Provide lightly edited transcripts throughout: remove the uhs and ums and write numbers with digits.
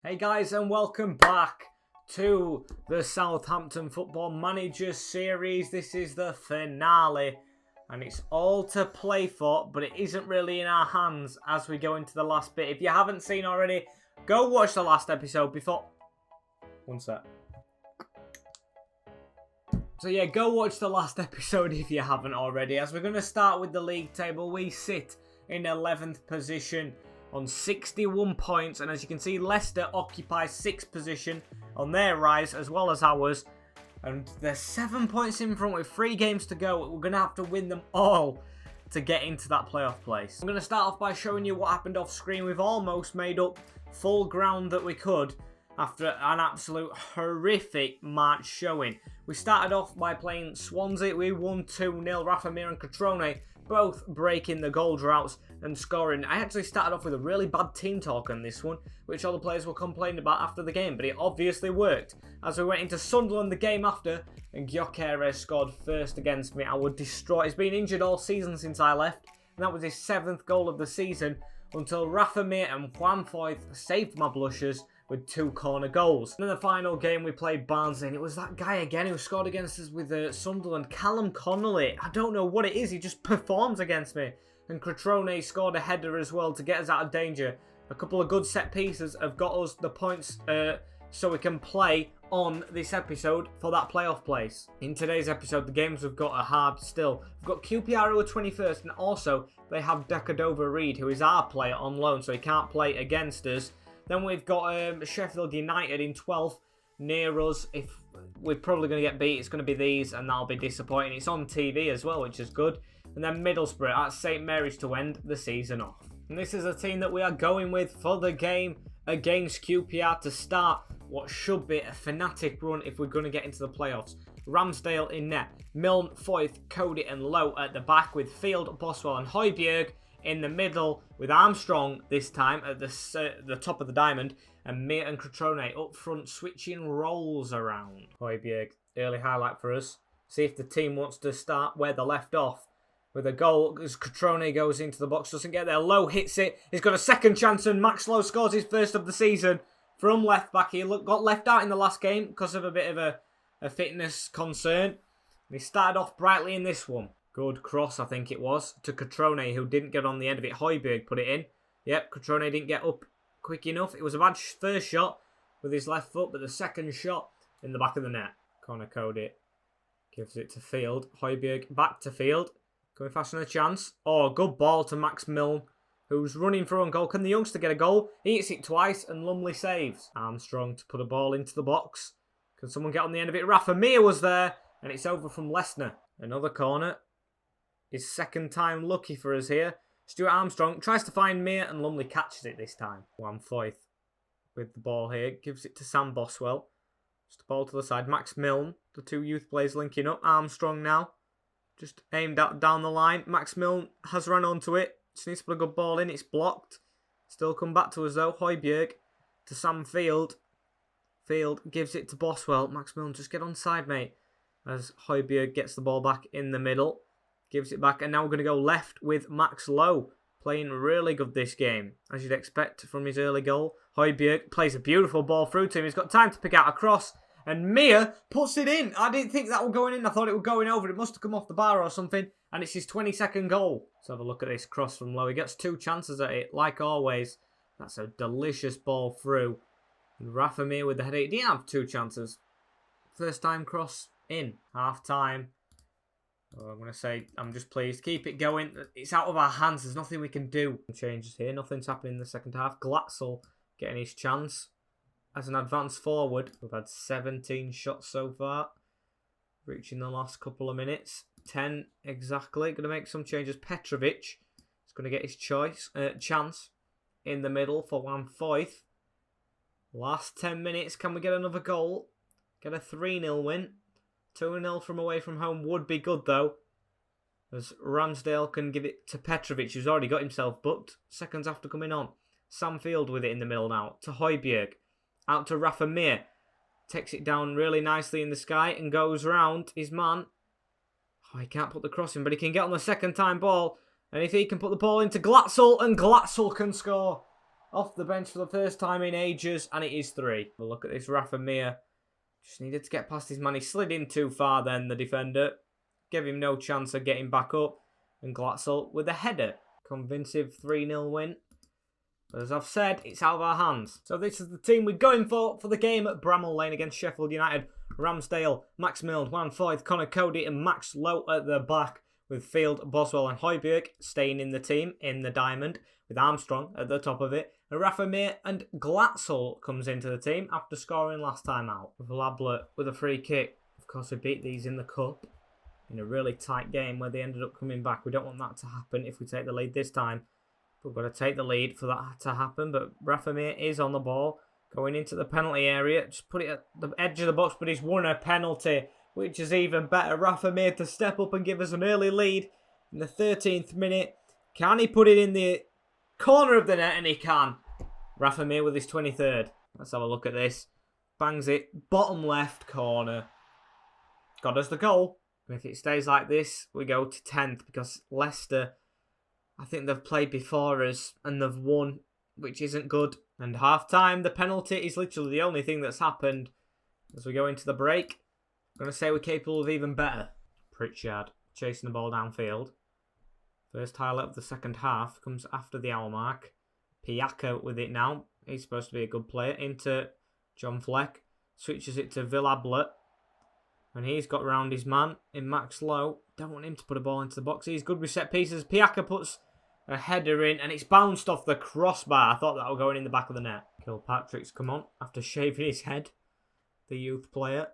Hey guys, and welcome back to the Southampton Football Manager series. This is the finale and it's all to play for, but it isn't really in our hands as we go into the last bit. If you haven't seen already, go watch the last episode before... One sec. So yeah, go watch the last episode if you haven't already. As we're going to start with the league table, we sit in 11th position on 61 points, and as you can see, Leicester occupies 6th position on their rise as well as ours, and they're 7 points in front with 3 games to go. We're going to have to win them all to get into that playoff place. I'm going to start off by showing you what happened off screen. We've almost made up full ground that we could after an absolute horrific March showing. We started off by playing Swansea. We won 2-0. Rafa Mir and Cutrone both breaking the goal droughts and scoring. I actually started off with a really bad team talk on this one, which all the players were complaining about after the game, but it obviously worked. As we went into Sunderland the game after, and Gyökeres scored first against me, I was distraught. He's been injured all season since I left, and that was his 7th goal of the season, until Rafa Mir and Juan Foyth saved my blushes with 2 corner goals. And in the final game, we played Barnsley, and it was that guy again who scored against us with Sunderland, Callum Connolly. I don't know what it is, he just performs against me. And Cutrone scored a header as well to get us out of danger. A couple of good set pieces have got us the points so we can play on this episode for that playoff place. In today's episode, the games we've got are hard still. We've got QPR who are 21st, and also they have Decadova Reed, who is our player on loan, so he can't play against us. Then we've got Sheffield United in 12th, near us. If we're probably going to get beat, it's going to be these, and that'll be disappointing. It's on TV as well, which is good. And then Middlesbrough at St Mary's to end the season off. And this is a team that we are going with for the game against QPR to start what should be a fanatic run if we're going to get into the playoffs. Ramsdale in net, Milne, Foyth, Cody and Lowe at the back with Field, Boswell and Højbjerg in the middle with Armstrong this time at the top of the diamond, and Mir and Cutrone up front switching roles around. Højbjerg, early highlight for us. See if the team wants to start where they left off. With a goal as Cutrone goes into the box, doesn't get there. Lowe hits it. He's got a second chance and Max Lowe scores his first of the season from left back. He got left out in the last game because of a bit of a fitness concern. And he started off brightly in this one. Good cross, I think it was, to Cutrone, who didn't get on the end of it. Højbjerg put it in. Yep, Cutrone didn't get up quick enough. It was a bad first shot with his left foot, but the second shot in the back of the net. Connor Cody gives it to Field. Højbjerg back to Field. Going fast on a chance. Oh, good ball to Max Milne, who's running through on goal. Can the youngster get a goal? He hits it twice and Lumley saves. Armstrong to put a ball into the box. Can someone get on the end of it? Rafa Mir was there, and it's over from Leicester. Another corner. His second time lucky for us here. Stuart Armstrong tries to find Mir, and Lumley catches it this time. Juan Foyth with the ball here. Gives it to Sam Boswell. Just a ball to the side. Max Milne. The 2 youth players linking up. Armstrong now. Just aimed out down the line. Max Milne has run onto it. Just needs to put a good ball in. It's blocked. Still come back to us though. Højbjerg to Sam Field. Field gives it to Boswell. Max Milne, just get on side, mate. As Højbjerg gets the ball back in the middle. Gives it back. And now we're going to go left with Max Lowe. Playing really good this game, as you'd expect from his early goal. Højbjerg plays a beautiful ball through to him. He's got time to pick out a cross. And Mir puts it in. I didn't think that was going in. I thought it was going over. It must have come off the bar or something. And it's his 22nd goal. Let's have a look at this cross from Lowe. He gets 2 chances at it, like always. That's a delicious ball through. And Rafa Mir with the header. He didn't have 2 chances. First time cross in. Half time. Oh, I'm going to say, I'm just pleased. Keep it going. It's out of our hands. There's nothing we can do. Changes here. Nothing's happening in the second half. Glatzel getting his chance. As an advance forward, we've had 17 shots so far, reaching the last couple of minutes. 10 exactly. Going to make some changes. Petrovic is going to get his chance in the middle for Juan Foyth. Last 10 minutes. Can we get another goal? Get a 3-0 win. 2-0 from away from home would be good though, as Ramsdale can give it to Petrovic, who's already got himself booked. Seconds after coming on. Sam Field with it in the middle now. To Højbjerg. Out to Rafa Mir. Takes it down really nicely in the sky and goes round his man. Oh, he can't put the cross in, but he can get on the second time ball. And if he can put the ball into Glatzel, and Glatzel can score. off the bench for the first time in ages, and it is 3. But look at this, Rafa Mir. Just needed to get past his man. He slid in too far then, the defender. Gave him no chance of getting back up. And Glatzel with a header. Convincing 3-0 win. But as I've said, it's out of our hands. So this is the team we're going for the game at Bramall Lane against Sheffield United. Ramsdale, Max Milne, Juan Foyth, Connor Cody and Max Lowe at the back. With Field, Boswell and Højbjerg staying in the team in the diamond. With Armstrong at the top of it. And Rafa Mir and Glatzel comes into the team after scoring last time out. Vlabler with a free kick. Of course, we beat these in the cup. In a really tight game where they ended up coming back. We don't want that to happen if we take the lead this time. We've got to take the lead for that to happen. But Rafa Mir is on the ball. Going into the penalty area. Just put it at the edge of the box. But he's won a penalty. Which is even better. Rafa Mir to step up and give us an early lead. In the 13th minute. Can he put it in the corner of the net? And he can. Rafa Mir with his 23rd. Let's have a look at this. Bangs it. Bottom left corner. Got us the goal. And if it stays like this, we go to 10th. Because Leicester, I think they've played before us. And they've won. Which isn't good. And half time, the penalty is literally the only thing that's happened. As we go into the break. I'm going to say we're capable of even better. Pritchard chasing the ball downfield. First highlight of the second half comes after the hour mark. Piaka with it now. He's supposed to be a good player. Into John Fleck. Switches it to Villablet. And he's got round his man in Max Lowe. Don't want him to put a ball into the box. He's good with set pieces. Piaka puts a header in and it's bounced off the crossbar. I thought that was going in the back of the net. Kilpatrick's come on after shaving his head. The youth player.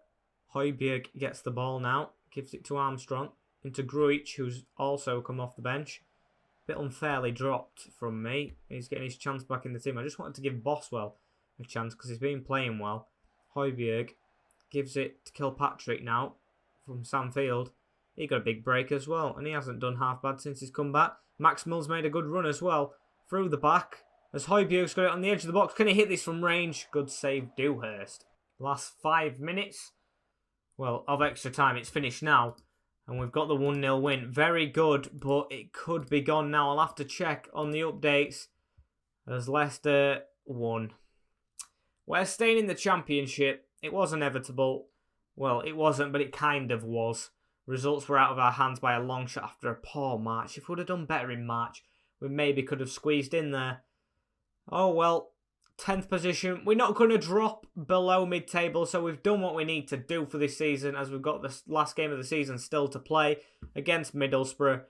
Højbjerg gets the ball now. Gives it to Armstrong. Into Grujic, who's also come off the bench. Bit unfairly dropped from me. He's getting his chance back in the team. I just wanted to give Boswell a chance because he's been playing well. Højbjerg gives it to Kilpatrick now from Sam Field. He got a big break as well. And he hasn't done half bad since he's come back. Max Mills made a good run as well. Through the back. As Højbjerg's got it on the edge of the box. Can he hit this from range? Good save, Dewhurst. Last 5 minutes. Well, of extra time. It's finished now. And we've got the 1-0 win. Very good, but it could be gone now. I'll have to check on the updates as Leicester won. We're staying in the Championship. It was inevitable. Well, it wasn't, but it kind of was. Results were out of our hands by a long shot after a poor March. If we would have done better in March, we maybe could have squeezed in there. Oh, well. 10th position. We're not going to drop below mid-table, so we've done what we need to do for this season as we've got the last game of the season still to play against Middlesbrough.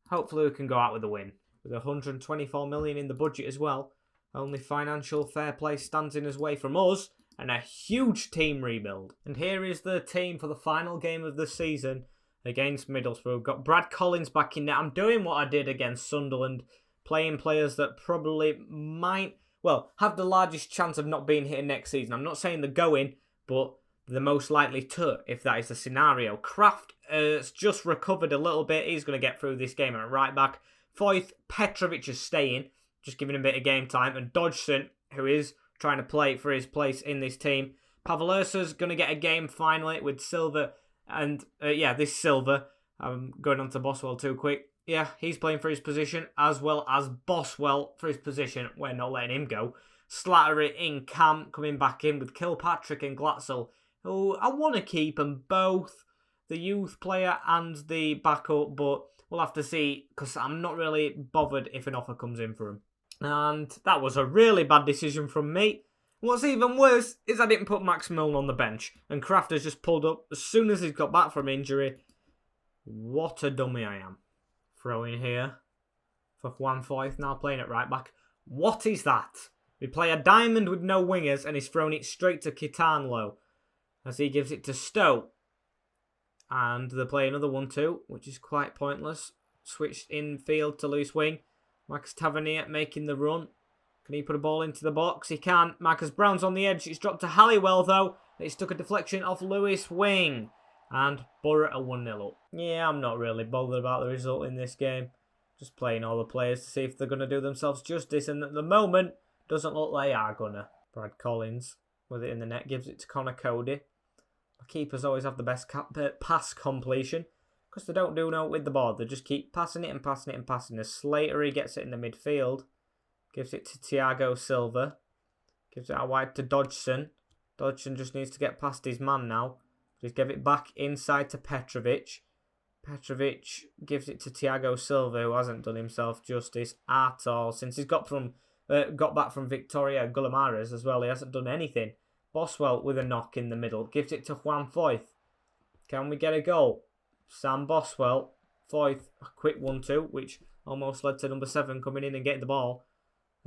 Hopefully we can go out with a win. With 124 million in the budget as well. Only financial fair play stands in his way from us and a huge team rebuild. And here is the team for the final game of the season against Middlesbrough. We've got Brad Collins back in net. I'm doing what I did against Sunderland, playing players that probably might... well, have the largest chance of not being here next season. I'm not saying they're going, but the most likely to, if that is the scenario. Kraft has just recovered a little bit. He's going to get through this game at right back. Foyth, Petrovic is staying, just giving him a bit of game time. And Dodgson, who is trying to play for his place in this team. Pavlersa's going to get a game finally with Silva. And, this Silva. I'm going on to Boswell too quick. Yeah, he's playing for his position, as well as Boswell for his position. We're not letting him go. Slattery in camp, coming back in with Kilpatrick and Glatzel, who I want to keep them both, the youth player and the backup, but we'll have to see, because I'm not really bothered if an offer comes in for him. And that was a really bad decision from me. What's even worse is I didn't put Max Milne on the bench, and Kraft has just pulled up as soon as he's got back from injury. What a dummy I am. Throw in here for Juan Foyth, now playing at right back. What is that? We play a diamond with no wingers and he's thrown it straight to Kitanlo as he gives it to Stowe. And they play another 1-2, which is quite pointless. Switched in field to loose wing. Marcus Tavernier making the run. Can he put a ball into the box? He can. Marcus Brown's on the edge. It's dropped to Halliwell though. It's took a deflection off Lewis Wing. And Borough are 1-0 up. Yeah, I'm not really bothered about the result in this game. Just playing all the players to see if they're going to do themselves justice. And at the moment, doesn't look like they are going to. Brad Collins with it in the net. Gives it to Connor Cody. The keepers always have the best pass completion. Because they don't do no with the ball. They just keep passing it and passing it and passing. As Slattery gets it in the midfield. Gives it to Thiago Silva. Gives it out wide to Dodgson. Dodgson just needs to get past his man now. Just give it back inside to Petrovic. Petrovic gives it to Thiago Silva, who hasn't done himself justice at all. Since he's got back from Victoria Gulamares as well, he hasn't done anything. Boswell with a knock in the middle. Gives it to Juan Foyth. Can we get a goal? Sam Boswell. Foyth, a quick 1-2, which almost led to number 7 coming in and getting the ball.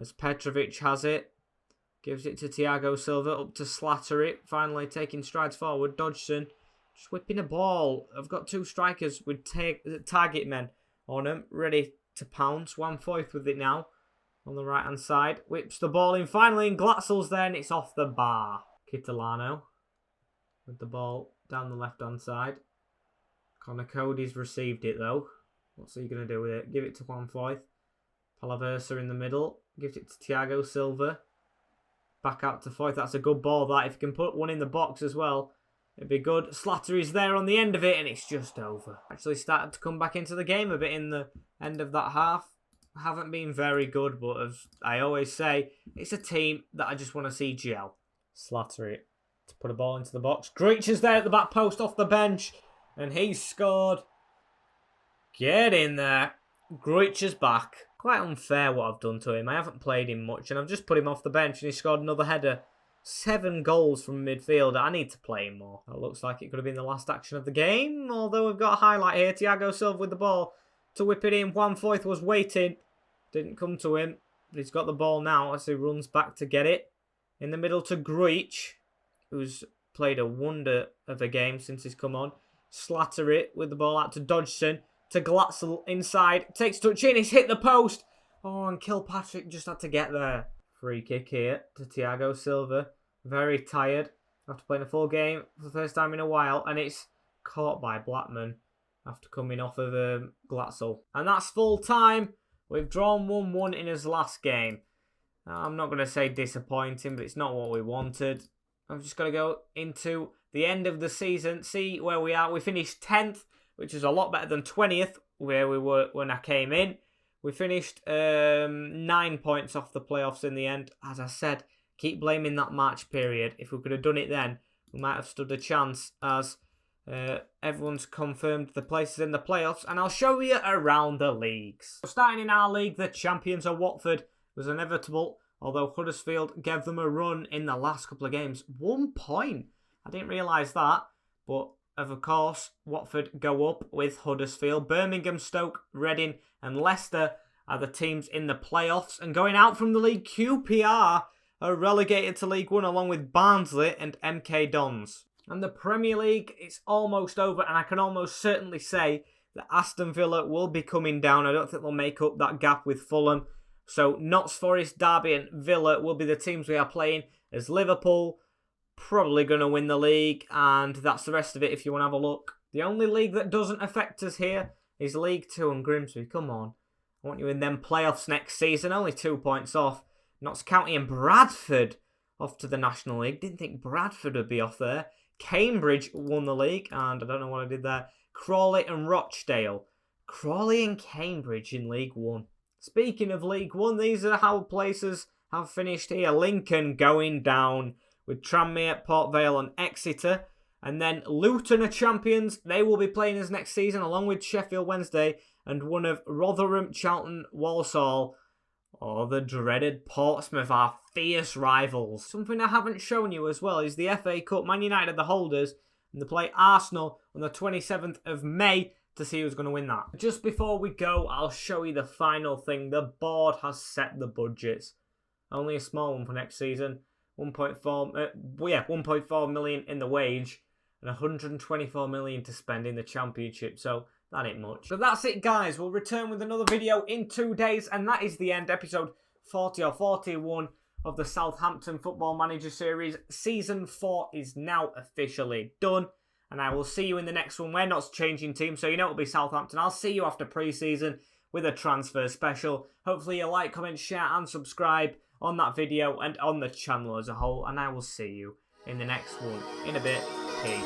As Petrovic has it. Gives it to Thiago Silva, up to Slattery. Finally taking strides forward. Dodgson just whipping a ball. I've got 2 strikers with target men on them, ready to pounce. Juan Foyth with it now on the right-hand side. Whips the ball in finally, and Glatzel's there, and it's off the bar. Kitolano with the ball down the left-hand side. Connor Cody's received it, though. What's he going to do with it? Give it to Juan Foyth. Palaversa in the middle. Gives it to Thiago Silva. Back out to Foyth. That's a good ball, that. If you can put one in the box as well, it'd be good. Slattery's there on the end of it, and it's just over. Actually started to come back into the game a bit in the end of that half. Haven't been very good, but as I always say, it's a team that I just want to see gel. Slattery to put a ball into the box. Gruitch is there at the back post off the bench, and he's scored. Get in there. Gruitch is back. Quite unfair what I've done to him. I haven't played him much, and I've just put him off the bench, and he scored another header. 7 goals from midfield. I need to play him more. That looks like it could have been the last action of the game, although we've got a highlight here. Thiago Silva with the ball to whip it in. Juan Foyth was waiting. Didn't come to him, but he's got the ball now as he runs back to get it. In the middle to Gruitch, who's played a wonder of a game since he's come on. Slattery with the ball out to Dodgson. To Glatzel inside. Takes touch in. He's hit the post. Oh, and Kilpatrick just had to get there. Free kick here to Thiago Silva. Very tired after playing a full game for the first time in a while. And it's caught by Blackman after coming off of Glatzel. And that's full time. We've drawn 1-1 in his last game. I'm not going to say disappointing, but it's not what we wanted. I'm just going to go into the end of the season, see where we are. We finished 10th, which is a lot better than 20th, where we were when I came in. We finished 9 points off the playoffs in the end. As I said, keep blaming that March period. If we could have done it then, we might have stood a chance, as everyone's confirmed the places in the playoffs. And I'll show you around the leagues. Starting in our league, the champions of Watford was inevitable, although Huddersfield gave them a run in the last couple of games. 1 point. I didn't realise that, but of course, Watford go up with Huddersfield. Birmingham, Stoke, Reading and Leicester are the teams in the playoffs. And going out from the league, QPR are relegated to League One along with Barnsley and MK Dons. And the Premier League is almost over, and I can almost certainly say that Aston Villa will be coming down. I don't think they'll make up that gap with Fulham. So Notts Forest, Derby and Villa will be the teams we are playing, as Liverpool probably going to win the league, and that's the rest of it if you want to have a look. The only league that doesn't affect us here is League 2 and Grimsby. Come on. I want you in them playoffs next season. Only 2 points off. Notts County and Bradford off to the National League. Didn't think Bradford would be off there. Cambridge won the league, and I don't know what I did there. Crawley and Rochdale. Crawley and Cambridge in League 1. Speaking of League 1, these are how places have finished here. Lincoln going down with Tranmere, Port Vale and Exeter. And then Luton are champions. They will be playing us next season along with Sheffield Wednesday and one of Rotherham, Charlton, Walsall. Oh, the dreaded Portsmouth, our fierce rivals. Something I haven't shown you as well is the FA Cup. Man United are the holders, and they play Arsenal on the 27th of May to see who's going to win that. Just before we go, I'll show you the final thing. The board has set the budgets. Only a small one for next season. 1.4 million in the wage and 124 million to spend in the championship. So that ain't much. But that's it, guys. We'll return with another video in 2 days, and that is the end. Episode 40 or 41 of the Southampton Football Manager series. Season 4 is now officially done, and I will see you in the next one. We're not changing teams, so you know it'll be Southampton. I'll see you after pre-season with a transfer special. Hopefully you like, comment, share and subscribe on that video and on the channel as a whole, and I will see you in the next one in a bit. Peace.